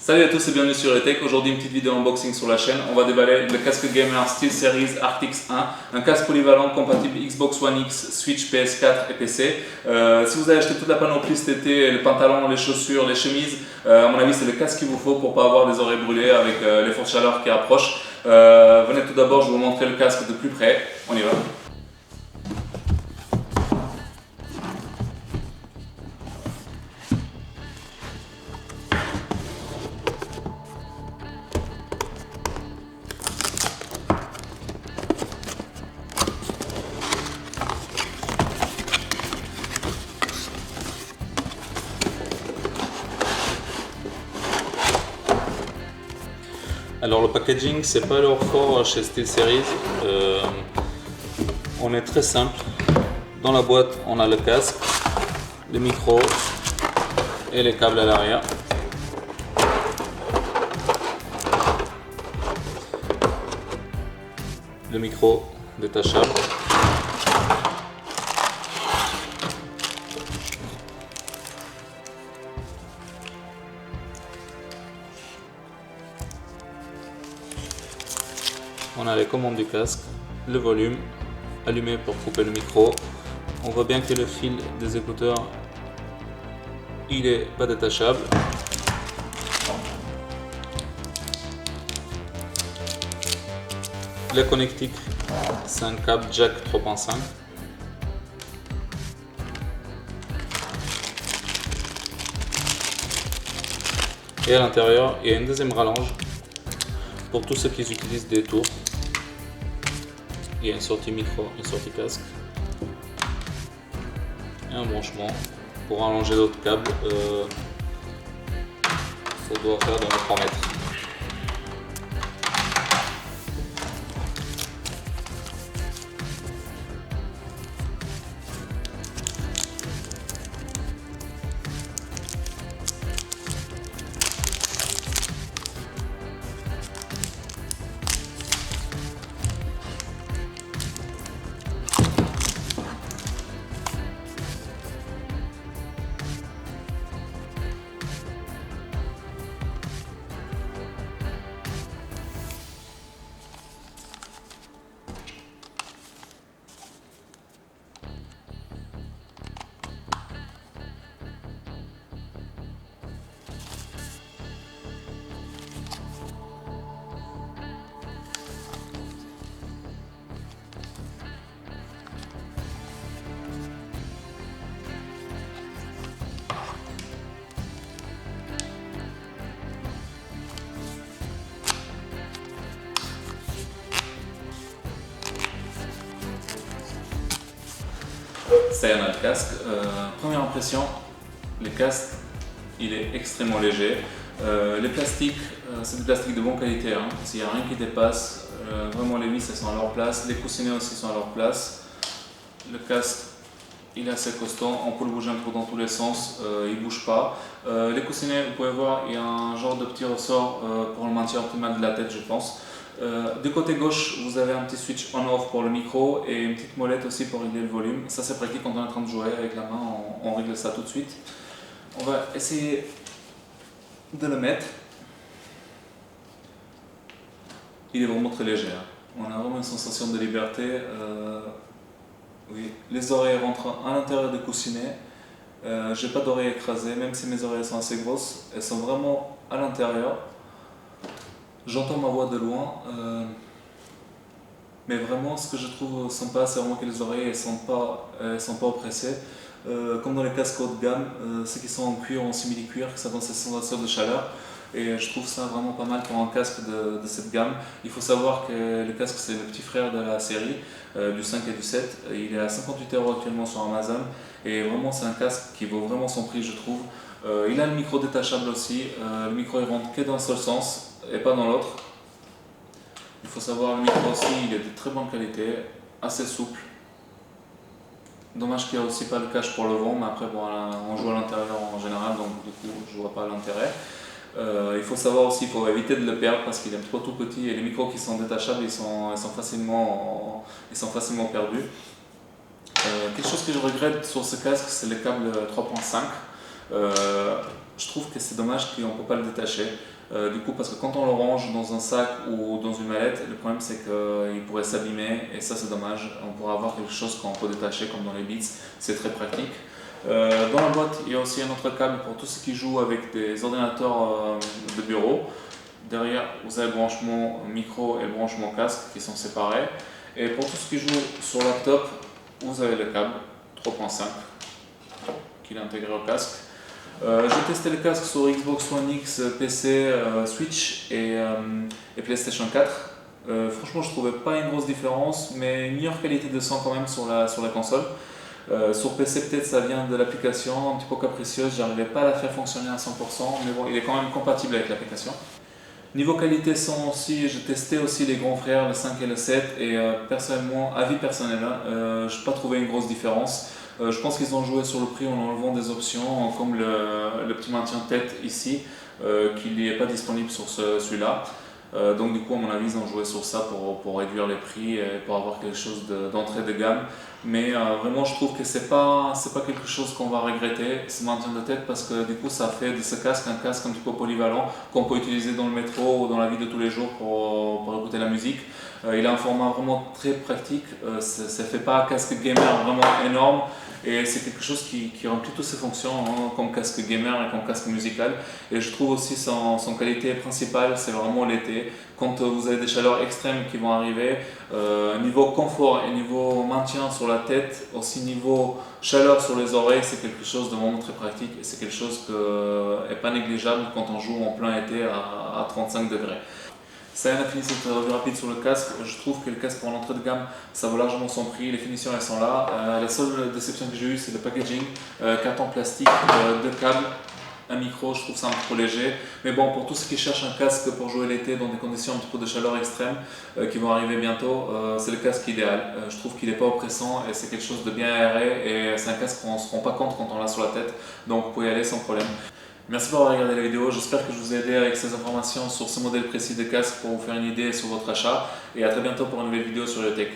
Salut à tous et bienvenue sur Tech. Aujourd'hui une petite vidéo unboxing sur la chaîne. On va déballer le casque gamer SteelSeries Arctis 1, un casque polyvalent compatible Xbox One X, Switch, PS4 et PC. Si vous avez acheté toute la panoplie cet été, les pantalons, les chaussures, les chemises, à mon avis c'est le casque qu'il vous faut pour ne pas avoir les oreilles brûlées avec les fortes chaleurs qui approchent. Venez tout d'abord, je vais vous montrer le casque de plus près. On y va. Alors le packaging, c'est pas leur fort chez SteelSeries. On est très simple. Dans la boîte, on a le casque, le micro et les câbles à l'arrière. Le micro détachable. On a les commandes du casque, le volume, allumé pour couper le micro. On voit bien que le fil des écouteurs, il est pas détachable. Le connectique, c'est un câble jack 3.5. Et à l'intérieur, il y a une deuxième rallonge pour tous ceux qui utilisent des tours. Il y a une sortie micro, une sortie casque et un branchement pour allonger l'autre câble. Ça doit faire dans les 3 mètres. Ça y est, on a le casque. Première impression, le casque il est extrêmement léger. Les plastiques, c'est du plastique de bonne qualité, hein. S'il n'y a rien qui dépasse, vraiment les vis elles sont à leur place, les coussinets aussi sont à leur place. Le casque il est assez costaud, on peut le bouger un peu dans tous les sens, il ne bouge pas. Les coussinets, vous pouvez voir, il y a un genre de petit ressort pour le maintien optimal de la tête, je pense. Du côté gauche, vous avez un petit switch on-off pour le micro et une petite molette aussi pour régler le volume. Ça c'est pratique quand on est en train de jouer avec la main, on règle ça tout de suite. On va essayer de le mettre. Il est vraiment très léger, hein. On a vraiment une sensation de liberté. Oui. Les oreilles rentrent à l'intérieur des coussinets. J'ai pas d'oreilles écrasées, même si mes oreilles sont assez grosses, elles sont vraiment à l'intérieur. J'entends ma voix de loin, mais vraiment ce que je trouve sympa, c'est vraiment que les oreilles elles sont pas oppressées. Comme dans les casques haut de gamme, ceux qui sont en cuir ou en simili-cuir, ça donne cette sensation de chaleur. Et je trouve ça vraiment pas mal pour un casque de cette gamme. Il faut savoir que le casque c'est le petit frère de la série, du 5 et du 7. Il est à 58 € actuellement sur Amazon. Et vraiment c'est un casque qui vaut vraiment son prix je trouve. Il a le micro détachable aussi. Le micro il rentre que dans un seul sens et pas dans l'autre. Il faut savoir le micro aussi il est de très bonne qualité, assez souple. Dommage qu'il n'y a aussi pas le cache pour le vent, mais après bon, on joue à l'intérieur en général, donc du coup je vois pas l'intérêt. Il faut savoir aussi, il faut éviter de le perdre parce qu'il est trop tout petit et les micros qui sont détachables ils sont facilement perdus. Quelque chose que je regrette sur ce casque c'est les câbles 3.5. je trouve que c'est dommage qu'on ne peut pas le détacher. Du coup, parce que quand on le range dans un sac ou dans une mallette, le problème c'est qu'il pourrait s'abîmer et ça c'est dommage. On pourrait avoir quelque chose qu'on peut détacher comme dans les Beats, c'est très pratique. Dans la boîte, il y a aussi un autre câble pour tous ceux qui jouent avec des ordinateurs de bureau. Derrière, vous avez le branchement micro et le branchement casque qui sont séparés. Et pour tous ceux qui jouent sur laptop, vous avez le câble 3.5 qu'il est intégré au casque. J'ai testé le casque sur Xbox One X, PC, Switch et PlayStation 4. Franchement, je trouvais pas une grosse différence, mais une meilleure qualité de son quand même sur la console. Sur PC, peut-être ça vient de l'application, un petit peu capricieuse, j'arrivais pas à la faire fonctionner à 100%, mais bon, il est quand même compatible avec l'application. Niveau qualité son aussi, j'ai testé aussi les grands frères, le 5 et le 7, et personnellement, avis personnel, je n'ai pas trouvé une grosse différence. Je pense qu'ils ont joué sur le prix en enlevant des options comme le petit maintien de tête ici, qui n'est pas disponible sur celui-là. Donc du coup, à mon avis, ils ont joué sur ça pour réduire les prix et pour avoir quelque chose d'entrée de gamme. Mais vraiment, je trouve que c'est pas quelque chose qu'on va regretter, ce maintien de tête, parce que du coup, ça fait de ce casque un casque un petit peu polyvalent qu'on peut utiliser dans le métro ou dans la vie de tous les jours pour écouter la musique. Il a un format vraiment très pratique, ça ne fait pas un casque gamer vraiment énorme. Et c'est quelque chose qui remplit toutes ses fonctions comme casque gamer et comme casque musical. Et je trouve aussi son qualité principale, c'est vraiment l'été. Quand vous avez des chaleurs extrêmes qui vont arriver, niveau confort et niveau maintien sur la tête, aussi niveau chaleur sur les oreilles, c'est quelque chose de vraiment très pratique. Et c'est quelque chose qui n'est pas négligeable quand on joue en plein été à 35 degrés. Ça a fini cette revue rapide sur le casque. Je trouve que le casque pour l'entrée de gamme, ça vaut largement son prix. Les finitions, elles sont là. La seule déception que j'ai eue, c'est le packaging. Carton plastique, deux câbles, un micro, je trouve ça un peu trop léger. Mais bon, pour tous ceux qui cherchent un casque pour jouer l'été dans des conditions un petit peu de chaleur extrême qui vont arriver bientôt, c'est le casque idéal. Je trouve qu'il n'est pas oppressant et c'est quelque chose de bien aéré. Et c'est un casque qu'on ne se rend pas compte quand on l'a sur la tête. Donc vous pouvez y aller sans problème. Merci d'avoir regardé la vidéo, j'espère que je vous ai aidé avec ces informations sur ce modèle précis de casque pour vous faire une idée sur votre achat et à très bientôt pour une nouvelle vidéo sur le tech.